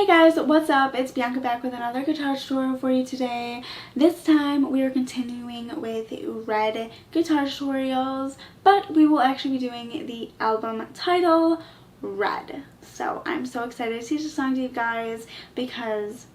Hey guys, what's up? It's Bianca back with another guitar tutorial for you today. This time we are continuing with red guitar tutorials, but we will actually be doing the album title, Red. So I'm so excited to teach the song to you guys because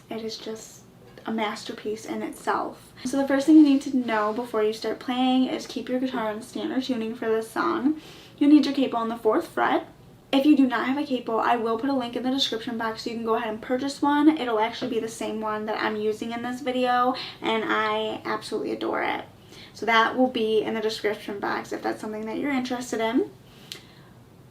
it is just a masterpiece in itself. So the first thing you need to know before you start playing is keep your guitar in standard tuning for this song. You need your capo on the 4th fret. If you do not have a capo, I will put a link in the description box so you can go ahead and purchase one. It'll actually be the same one that I'm using in this video, and I absolutely adore it. So that will be in the description box if that's something that you're interested in.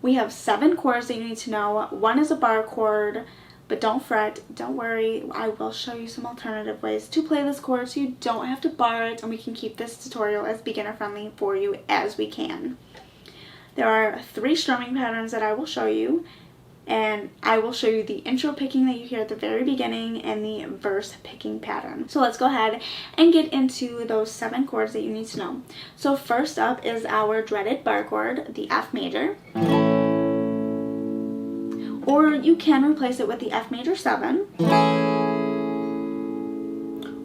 We have 7 chords that you need to know. One is a bar chord, but don't fret, don't worry. I will show you some alternative ways to play this chord so you don't have to bar it, and we can keep this tutorial as beginner friendly for you as we can. There are 3 strumming patterns that I will show you, and I will show you the intro picking that you hear at the very beginning and the verse picking pattern. So let's go ahead and get into those 7 chords that you need to know. So first up is our dreaded bar chord, the F major. Or you can replace it with the F major 7.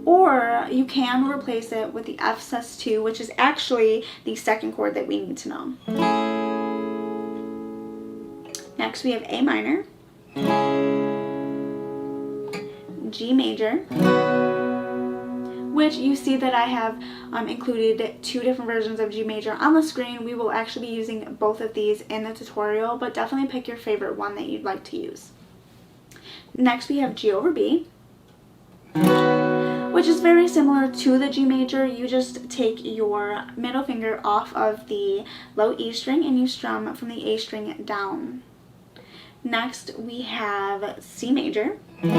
Or you can replace it with the F sus2, which is actually the 2nd chord that we need to know. Next we have A minor, G major, which you see that I have included 2 different versions of G major on the screen. We will actually be using both of these in the tutorial, but definitely pick your favorite one that you'd like to use. Next we have G over B, which is very similar to the G major. You just take your middle finger off of the low E string and you strum from the A string down. Next we have C major. And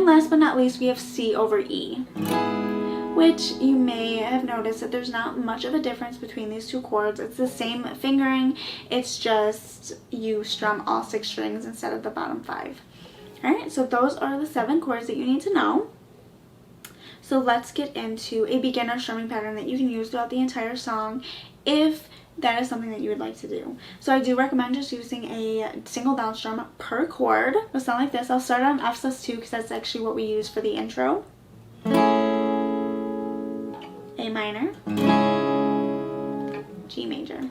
last but not least we have C over E, which you may have noticed that there's not much of a difference between these 2 chords. It's the same fingering, it's just you strum all 6 strings instead of the bottom 5. Alright, so those are the 7 chords that you need to know. So let's get into a beginner strumming pattern that you can use throughout the entire song if that is something that you would like to do. So I do recommend just using a single down strum per chord. It'll sound like this. I'll start on F sus2 because that's actually what we use for the intro. A minor, G major.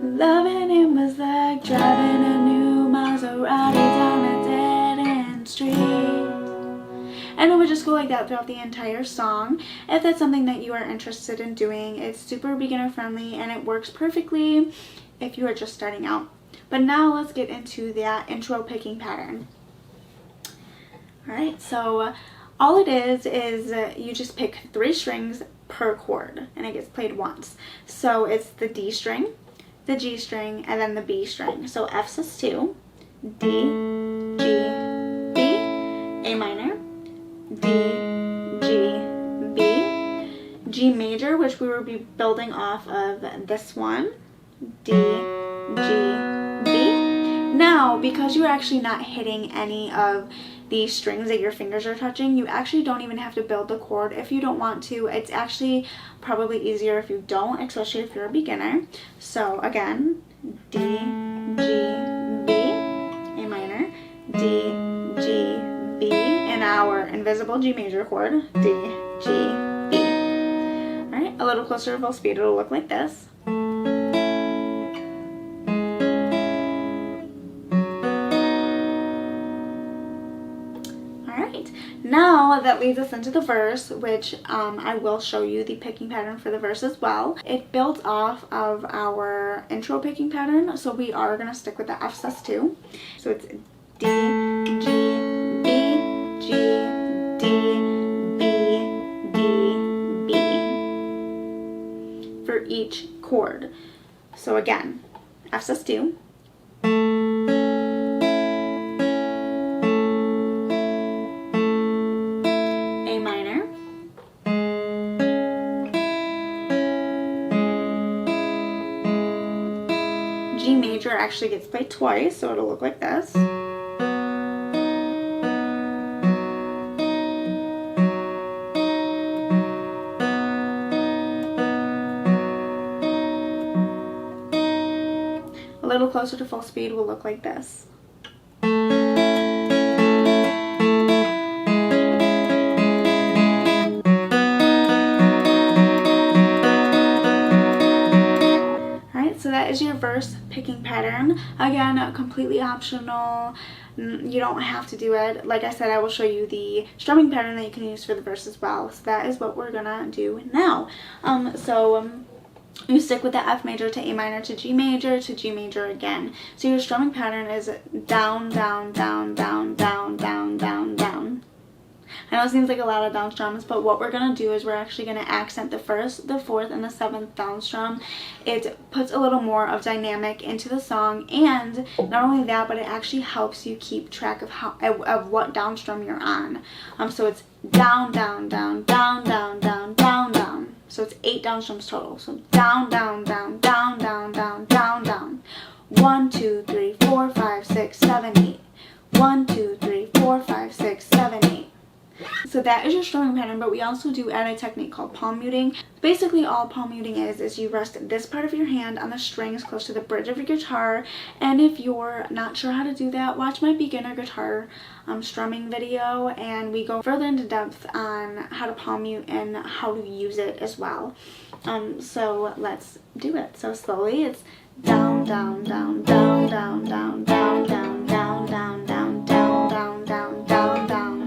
Loving him was like driving a new Maserati down a dead-end street. And it would just go like that throughout the entire song. If that's something that you are interested in doing, it's super beginner friendly and it works perfectly if you are just starting out. But now let's get into that intro picking pattern. Alright, so all it is you just pick 3 strings per chord and it gets played once. So it's the D string, the G string, and then the B string. So F sus2, D, G, B, A minor, D, G, B, G major, which we will be building off of this one, D, G, B. Now, because you're actually not hitting any of the strings that your fingers are touching, you actually don't even have to build the chord if you don't want to. It's actually probably easier if you don't, especially if you're a beginner. So again, D, G, B, A minor, D, G, B, and our invisible G major chord, D, G, B. Alright, a little closer to full speed, it'll look like this. Alright, now that leads us into the verse, which I will show you the picking pattern for the verse as well. It builds off of our intro picking pattern, so we are going to stick with the F sus2. So it's D, G, G, D, B, D, B for each chord. So again, F sus2, A minor, G major actually gets played twice, so it'll look like this. A little closer to full speed will look like this. that is your verse picking pattern. Again, completely optional. You don't have to do it. Like I said, I will show you the strumming pattern that you can use for the verse as well. So that is what we're gonna do now. You stick with the F major to A minor to G major again. So your strumming pattern is down, down, down, down, down, down, down, down. I know it seems like a lot of down strums, but what we're going to do is we're actually going to accent the first, the fourth, and the seventh down strum. It puts a little more of dynamic into the song, and not only that, but it actually helps you keep track of what down strum you're on. So it's down, down, down, down, down, down, down, down. So it's 8 down strums total. So down, down, down, down, down, down, down, down. 1, 2, 3, 4, 5, 6, 7, 8. 1, 2, 3, 4, 5, 6, 7, 8. So that is your strumming pattern, but we also do add a technique called palm muting. Basically all palm muting is you rest this part of your hand on the strings close to the bridge of your guitar, and if you're not sure how to do that, watch my beginner guitar strumming video, and we go further into depth on how to palm mute and how to use it as well. So let's do it. So slowly it's down, down, down, down, down, down, down, down, down, down, down, down, down, down, down, down.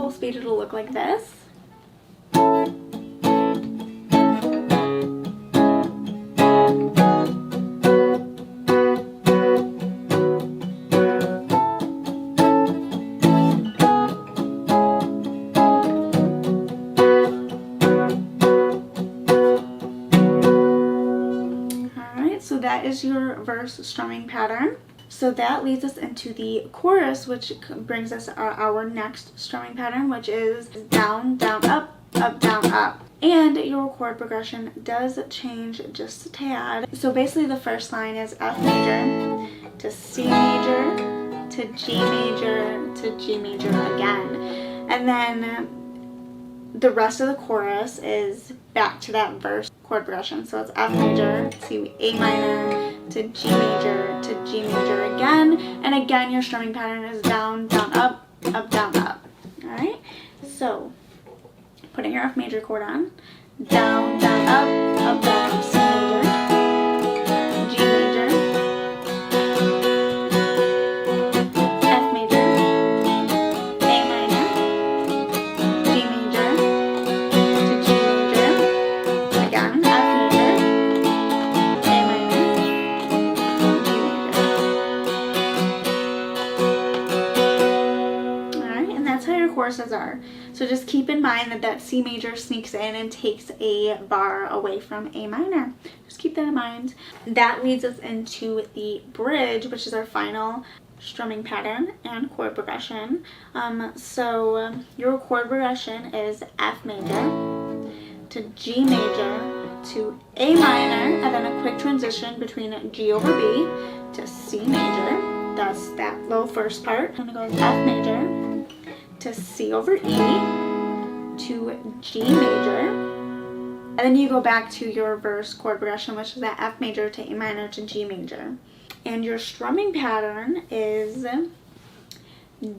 Speed, it'll look like this. Alright, so that is your verse strumming pattern. So that leads us into the chorus, which brings us our next strumming pattern, which is down, down, up, up, down, up. And your chord progression does change just a tad. So basically the first line is F major to C major to G major to G major again. And then the rest of the chorus is back to that verse chord progression. So it's F major to A minor to G major again. And again, your strumming pattern is down, down, up, up, down, up. Alright? So, putting your F major chord on. Down, down, up, down, C major, G major, F major, A minor, G major, to G major, again, F major, A minor, G major. Alright, and that's how your choruses are. So just keep in mind that C major sneaks in and takes a bar away from A minor. Just keep that in mind. That leads us into the bridge, which is our final strumming pattern and chord progression. So your chord progression is F major to G major to A minor, and then a quick transition between G over B to C major. That's that little first part. And it goes F major to C over E to G major, and then you go back to your verse chord progression, which is that F major to A minor to G major. And your strumming pattern is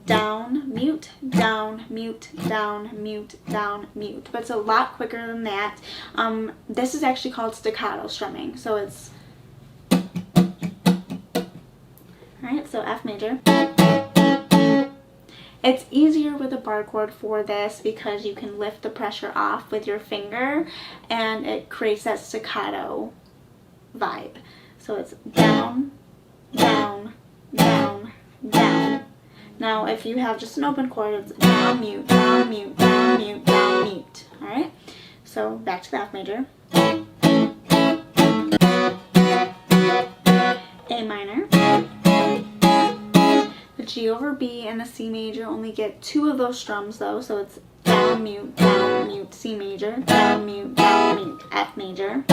down, mute, down, mute, down, mute, down, mute. But it's a lot quicker than that. This is actually called staccato strumming. So it's, alright, so F major. It's easier with a bar chord for this because you can lift the pressure off with your finger and it creates that staccato vibe. So it's down, down, down, down. Now if you have just an open chord, it's down, mute, down, mute, down, mute, down, mute. Alright? So back to the F major. A minor. The G over B and the C major only get 2 of those strums though, so it's down, mute, C major, down, mute, F major,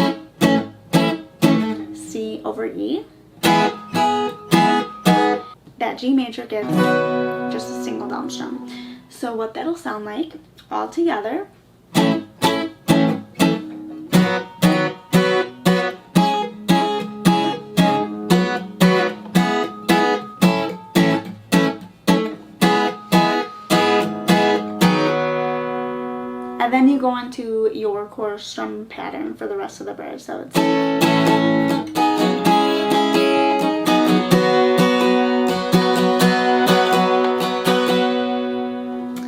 C over E. That G major gets just a single down strum. So what that'll sound like all together And then you go on to your core strum pattern for the rest of the bridge. So it's...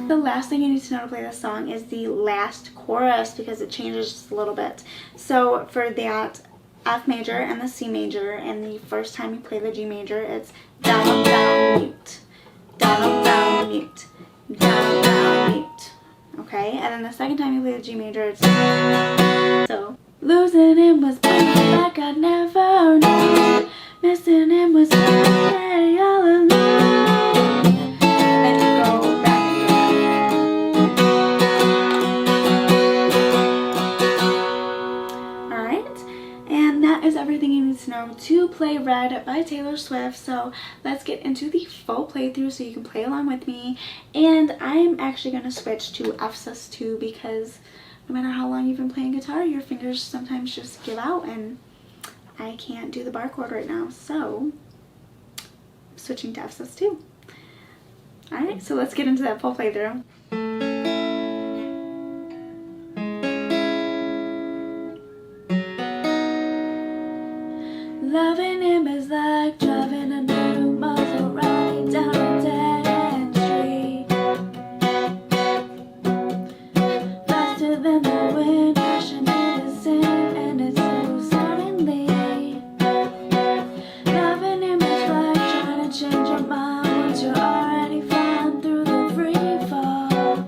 The last thing you need to know to play this song is the last chorus because it changes just a little bit. So for that F major and the C major, and the first time you play the G major, it's down, down, mute, down, down, mute, down, down, mute. Okay, and then the second time you play the G major, it's so losing him was like I never knew, missing him was okay all alone. And then you go back into that. Alright, and that is everything you need to know to play Red by Taylor Swift. So let's get into the full playthrough so you can play along with me. And I'm actually going to switch to F-sus2 because no matter how long you've been playing guitar, your fingers sometimes just give out and I can't do the bar chord right now. So I'm switching to F-sus2. Alright, so let's get into that full playthrough. Loving him is like driving a new Maserati down a dead street, faster than the wind, rushing in his sin, and it's so suddenly. Loving him is like trying to change your mind once you're already flying through the free fall.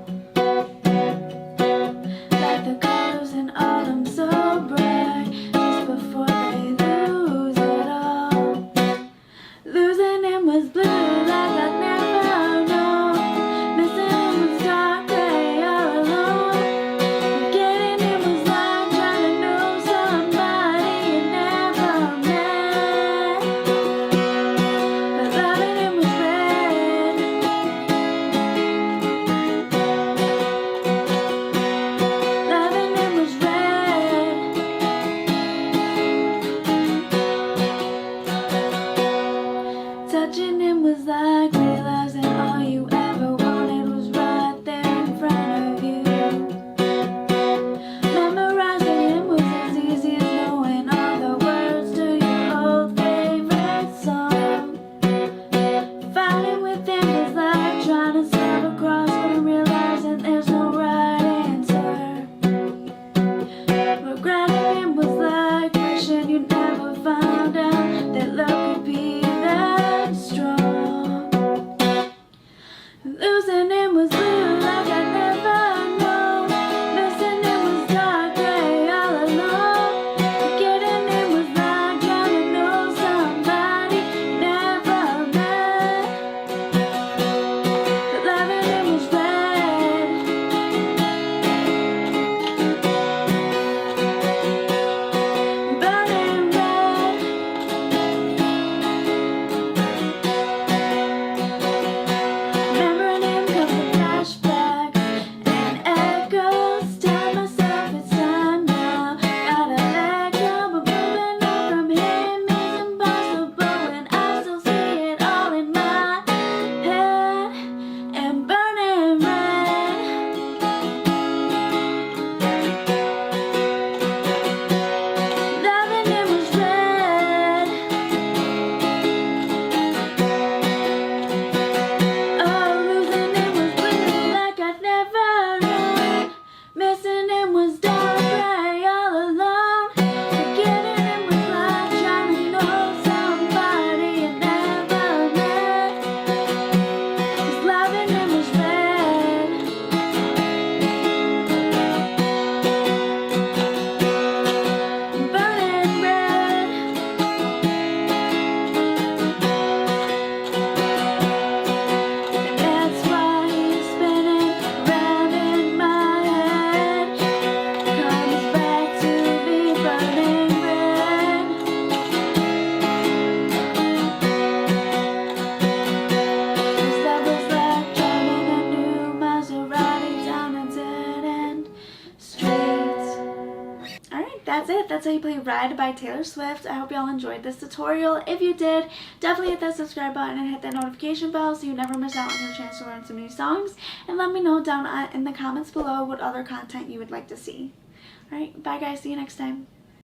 that's it. That's how you play Red by Taylor Swift. I hope y'all enjoyed this tutorial. If you did, definitely hit that subscribe button and hit that notification bell so you never miss out on your chance to learn some new songs. And let me know down in the comments below what other content you would like to see. Alright, bye guys. See you next time.